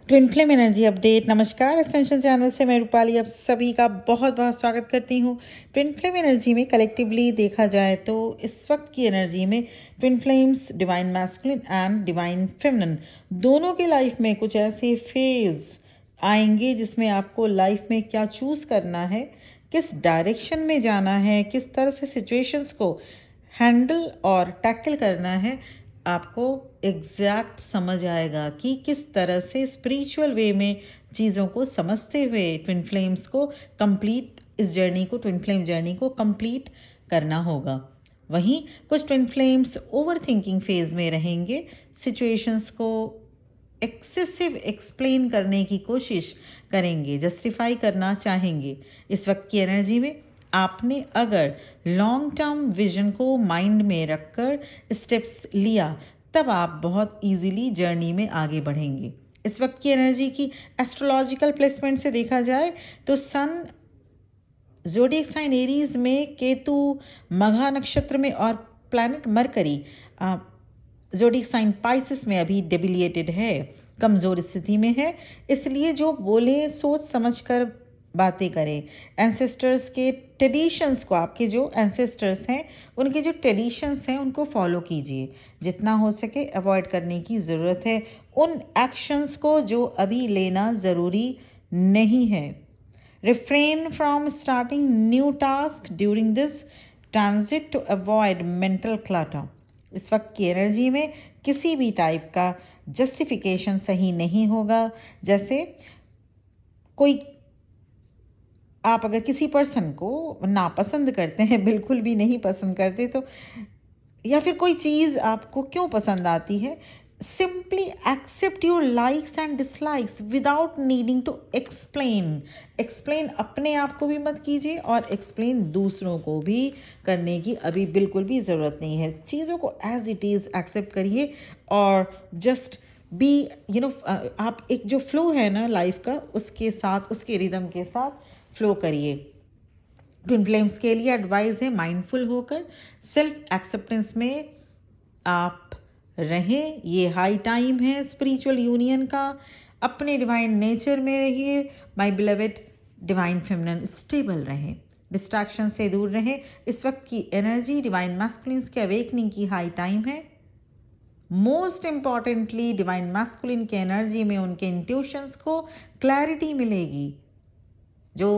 Twin flame energy update. नमस्कार, essential channel से मैं रूपाली आप सभी का बहुत बहुत स्वागत करती हूँ। ट्विन फ्लेम एनर्जी में कलेक्टिवली देखा जाए तो इस वक्त की एनर्जी में twin flames, divine masculine and divine feminine, दोनों के लाइफ में कुछ ऐसे फेज आएंगे जिसमें आपको लाइफ में क्या चूज़ करना है, किस डायरेक्शन में जाना है, किस तरह से सिचुएशंस को हैंडल और टैकल करना है। आपको एग्जैक्ट समझ आएगा कि किस तरह से स्पिरिचुअल वे में चीज़ों को समझते हुए ट्विन फ्लेम्स को कंप्लीट इस जर्नी को ट्विन फ्लेम जर्नी को कंप्लीट करना होगा। वहीं कुछ twin flames over thinking phase में रहेंगे, सिचुएशंस को एक्सेसिव एक्सप्लेन करने की कोशिश करेंगे, जस्टिफाई करना चाहेंगे। इस वक्त की एनर्जी में आपने अगर लॉन्ग टर्म विजन को माइंड में रखकर स्टेप्स लिया तब आप बहुत इजीली जर्नी में आगे बढ़ेंगे। इस वक्त की एनर्जी की एस्ट्रोलॉजिकल प्लेसमेंट से देखा जाए तो सन ज़ोडिएक साइन एरीज में, केतु मघा नक्षत्र में और planet Mercury zodiac sign Pisces में अभी डेबिलिएटेड है, कमज़ोर स्थिति में है। इसलिए जो बोले सोच समझ कर बातें करें। एंसेस्टर्स के ट्रेडिशंस को, आपके जो एंसेस्टर्स हैं उनके जो ट्रेडिशंस हैं उनको फॉलो कीजिए। जितना हो सके अवॉइड करने की ज़रूरत है उन एक्शंस को जो अभी लेना ज़रूरी नहीं है। Refrain from starting new task during this transit to avoid mental clutter. इस वक्त की एनर्जी में किसी भी टाइप का जस्टिफिकेशन सही नहीं होगा। जैसे कोई, आप अगर किसी पर्सन को नापसंद करते हैं, बिल्कुल भी नहीं पसंद करते, तो या फिर कोई चीज़ आपको क्यों पसंद आती है, simply accept your likes and dislikes without needing to explain अपने आप को भी मत कीजिए और एक्सप्लेन दूसरों को भी करने की अभी बिल्कुल भी ज़रूरत नहीं है। चीज़ों को एज इट इज़ एक्सेप्ट करिए और जस्ट बी आप एक जो फ्लो है ना लाइफ का, उसके साथ, उसके रिदम के साथ फ्लो करिए। ट्विन फ्लेम्स के लिए एडवाइस है माइंडफुल होकर सेल्फ एक्सेप्टेंस में आप रहें। ये हाई टाइम है स्पिरिचुअल यूनियन का। अपने डिवाइन नेचर में रहिए। My beloved divine feminine stable रहें, डिस्ट्रैक्शन से दूर रहें। इस वक्त की एनर्जी डिवाइन मैस्कुलिन्स के अवेकनिंग की हाई टाइम है। मोस्ट इम्पॉर्टेंटली डिवाइन मैस्कुलिन के एनर्जी में उनके इंट्यूशंस को क्लैरिटी मिलेगी। जो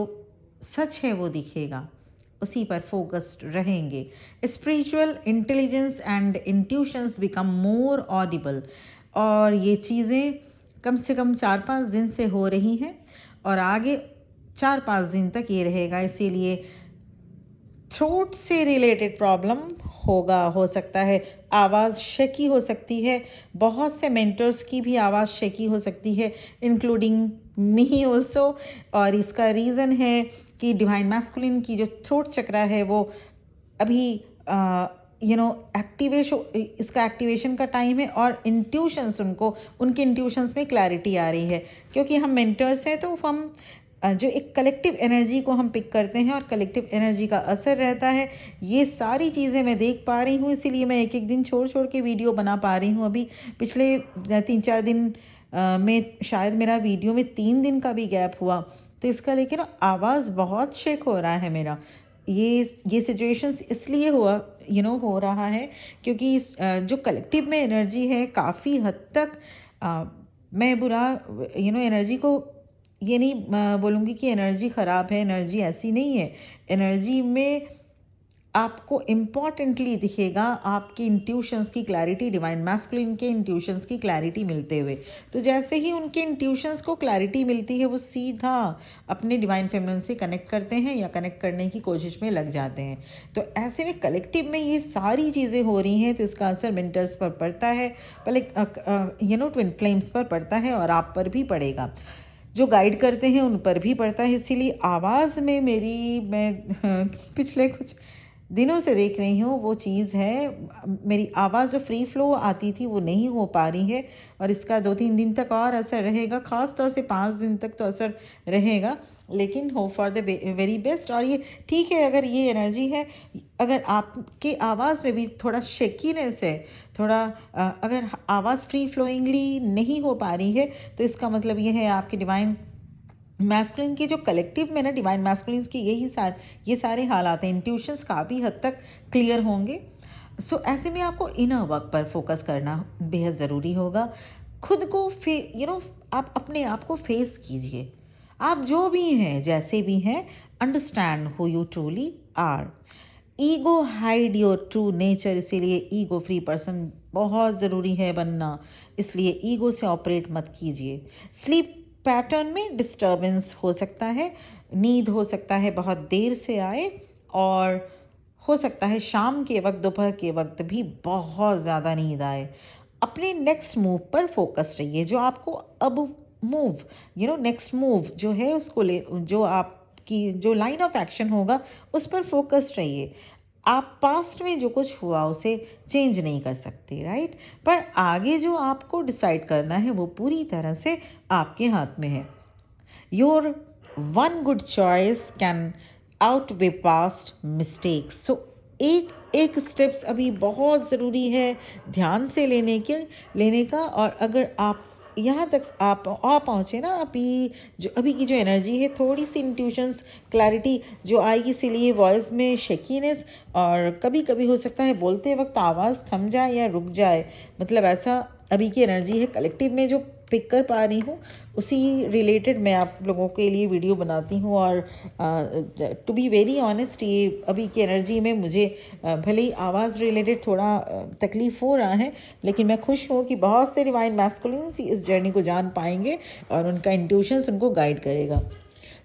सच है वो दिखेगा, उसी पर फोकस्ड रहेंगे। Spiritual intelligence and intuitions become more Audible. और ये चीज़ें कम से कम 4-5 दिन से हो रही हैं और आगे 4-5 दिन तक ये रहेगा। इसीलिए थ्रोट से रिलेटेड प्रॉब्लम हो सकता है, आवाज़ शेकी हो सकती है। बहुत से मेंटर्स की भी आवाज़ शेकी हो सकती है, इंक्लूडिंग मी ऑल्सो। और इसका रीज़न है कि डिवाइन मैस्कुलिन की जो थ्रोट चक्रा है वो अभी इसका एक्टिवेशन का टाइम है और इंट्यूशंस, उनके इंट्यूशंस में क्लैरिटी आ रही है। क्योंकि हम मेंटर्स हैं तो हम जो एक कलेक्टिव एनर्जी को हम पिक करते हैं और कलेक्टिव एनर्जी का असर रहता है। ये सारी चीज़ें मैं देख पा रही हूँ, इसीलिए मैं एक दिन छोड़ के वीडियो बना पा रही हूँ। अभी पिछले 3-4 दिन में शायद मेरा वीडियो में 3 दिन का भी गैप हुआ, तो इसका लेकिन आवाज़ बहुत शेक हो रहा है मेरा। ये सिचुएशंस इसलिए हो रहा है क्योंकि जो कलेक्टिव में एनर्जी है काफ़ी हद तक मैं बुरा एनर्जी को ये नहीं बोलूँगी कि एनर्जी ख़राब है, एनर्जी ऐसी नहीं है। एनर्जी में आपको इम्पॉर्टेंटली दिखेगा आपके इंट्यूशंस की क्लैरिटी, डिवाइन मैस्कुलिन के इंट्यूशंस की क्लैरिटी मिलते हुए। तो जैसे ही उनके इंट्यूशंस को क्लैरिटी मिलती है वो सीधा अपने डिवाइन फेमिनिन से कनेक्ट करते हैं या कनेक्ट करने की कोशिश में लग जाते हैं। तो ऐसे में कलेक्टिव में ये सारी चीज़ें हो रही हैं तो इसका असर मेंटर्स पर पड़ता है, ट्विन फ्लेम्स पर पड़ता है और आप पर भी पड़ेगा। जो गाइड करते हैं उन पर भी पड़ता है। इसीलिए आवाज़ में मैं पिछले कुछ दिनों से देख रही हूँ वो चीज़ है, मेरी आवाज़ जो फ्री फ्लो आती थी वो नहीं हो पा रही है और इसका 2-3 दिन तक और असर रहेगा। ख़ास तौर से 5 दिन तक तो असर रहेगा, लेकिन hope for the very best. और ये ठीक है, अगर ये एनर्जी है, अगर आपके आवाज़ में भी थोड़ा शेकीनेस है, थोड़ा अगर आवाज़ फ्री फ्लोइंगली नहीं हो पा रही है, तो इसका मतलब ये है आपके डिवाइन मैस्कुलिन के जो कलेक्टिव में ना डिवाइन मैस्कुलिन्स की ये सारे हालात हैं, इंट्यूशंस काफ़ी हद तक क्लियर होंगे। ऐसे में आपको इनर वर्क पर फोकस करना बेहद ज़रूरी होगा। खुद को आप अपने आप को फेस कीजिए। आप जो भी हैं, जैसे भी हैं, understand who you truly are. Ego hide your true nature, इसीलिए ईगो फ्री पर्सन बहुत ज़रूरी है बनना। इसलिए ईगो से ऑपरेट मत कीजिए। स्लीप पैटर्न में डिस्टर्बेंस हो सकता है, नींद हो सकता है बहुत देर से आए, और हो सकता है शाम के वक्त, दोपहर के वक्त भी बहुत ज़्यादा नींद आए। अपने नेक्स्ट मूव पर फोकस रहिए, जो आपको अब मूव नेक्स्ट मूव जो है उसको जो आपकी जो लाइन ऑफ एक्शन होगा उस पर फोकस रहिए। आप पास्ट में जो कुछ हुआ उसे चेंज नहीं कर सकते, राइट, पर आगे जो आपको डिसाइड करना है वो पूरी तरह से आपके हाथ में है। Your one good choice can outweigh past mistakes. एक एक स्टेप्स अभी बहुत ज़रूरी है ध्यान से लेने का। और अगर आप यहाँ तक आप आ पहुँचे ना, अभी की जो एनर्जी है, थोड़ी सी इंट्यूशंस क्लैरिटी जो आएगी, इसीलिए वॉइस में शेकीनेस, और कभी कभी हो सकता है बोलते वक्त आवाज़ थम जाए या रुक जाए, मतलब ऐसा अभी की एनर्जी है। कलेक्टिव में जो पिक कर पा रही हूँ उसी रिलेटेड मैं आप लोगों के लिए वीडियो बनाती हूँ। और टू बी वेरी ऑनेस्ट, ये अभी की एनर्जी में मुझे भले ही आवाज़ रिलेटेड थोड़ा तकलीफ़ हो रहा है, लेकिन मैं खुश हूँ कि बहुत से डिवाइन मैस्कुलिन्स इस जर्नी को जान पाएंगे और उनका इंट्यूशंस उनको गाइड करेगा।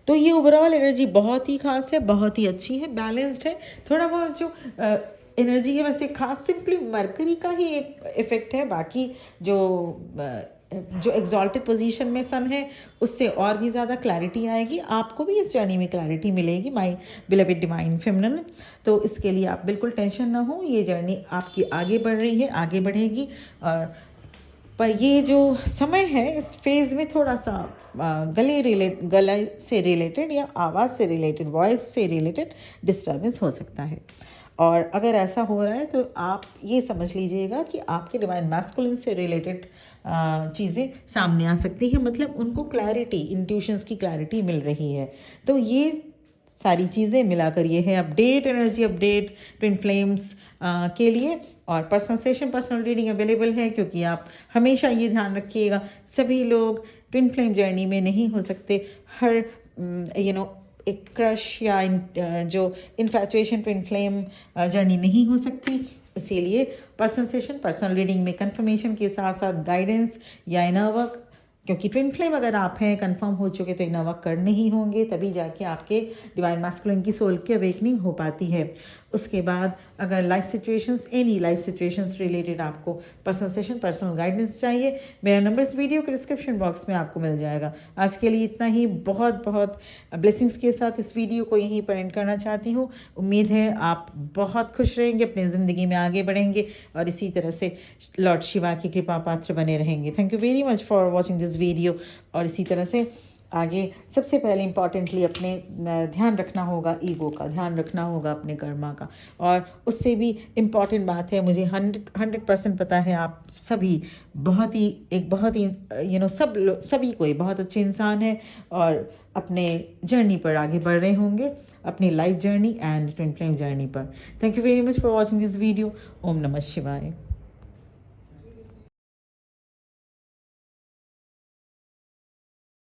तो ये ओवरऑल एनर्जी बहुत ही खास है, बहुत ही अच्छी है, बैलेंस्ड है। थोड़ा बहुत जो एनर्जी है वैसे खास सिंपली मरकरी का ही एक इफेक्ट है, बाकी जो एग्जॉल्टेड पोजीशन में सन है उससे और भी ज़्यादा क्लैरिटी आएगी। आपको भी इस जर्नी में क्लैरिटी मिलेगी, माय बिलवेड डिवाइन फेमिनिन। तो इसके लिए आप बिल्कुल टेंशन ना हो, ये जर्नी आपकी आगे बढ़ रही है, आगे बढ़ेगी। और पर ये जो समय है इस फेज़ में थोड़ा सा गले से रिलेटेड या आवाज़ से रिलेटेड, वॉइस से रिलेटेड डिस्टर्बेंस हो सकता है। और अगर ऐसा हो रहा है तो आप ये समझ लीजिएगा कि आपके डिवाइन मैस्कुलिन से रिलेटेड चीज़ें सामने आ सकती हैं, मतलब उनको क्लैरिटी, इंट्यूशंस की क्लैरिटी मिल रही है। तो ये सारी चीज़ें मिलाकर ये है update, energy update twin flames के लिए। और personal session, personal reading available है, क्योंकि आप हमेशा ये ध्यान रखिएगा सभी लोग ट्विन फ्लेम जर्नी में नहीं हो सकते। हर एक क्रश या जो इन्फैचुएशन ट्विन फ्लेम जर्नी नहीं हो सकती। इसीलिए पर्सनल सेशन, पर्सनल रीडिंग में कंफर्मेशन के साथ साथ गाइडेंस या इनर वर्क, क्योंकि ट्विन फ्लेम अगर आप हैं, कंफर्म हो चुके, तो इनर वर्क करने ही होंगे, तभी जाके आपके डिवाइन मैस्कुलिन की सोल की अवेकनिंग हो पाती है। उसके बाद अगर life situations, any life situations related आपको पर्सनल सेशन, पर्सनल गाइडेंस चाहिए, मेरा नंबर इस वीडियो के डिस्क्रिप्शन बॉक्स में आपको मिल जाएगा। आज के लिए इतना ही। बहुत बहुत ब्लेसिंग्स के साथ इस वीडियो को यहीं पर एंड करना चाहती हूँ। उम्मीद है आप बहुत खुश रहेंगे, अपनी ज़िंदगी में आगे बढ़ेंगे और इसी तरह से लॉर्ड शिवा की कृपा पात्र बने रहेंगे। Thank you very much for watching this video. और इसी तरह से आगे सबसे पहले इम्पॉर्टेंटली अपने ध्यान रखना होगा, ईगो का ध्यान रखना होगा, अपने कर्मा का। और उससे भी इम्पॉर्टेंट बात है, मुझे 100% पता है आप सभी बहुत ही सभी कोई बहुत अच्छे इंसान है और अपने जर्नी पर आगे बढ़ रहे होंगे, अपनी life journey and twin flame journey पर। Thank you very much for watching this video. ओम नमः शिवाय।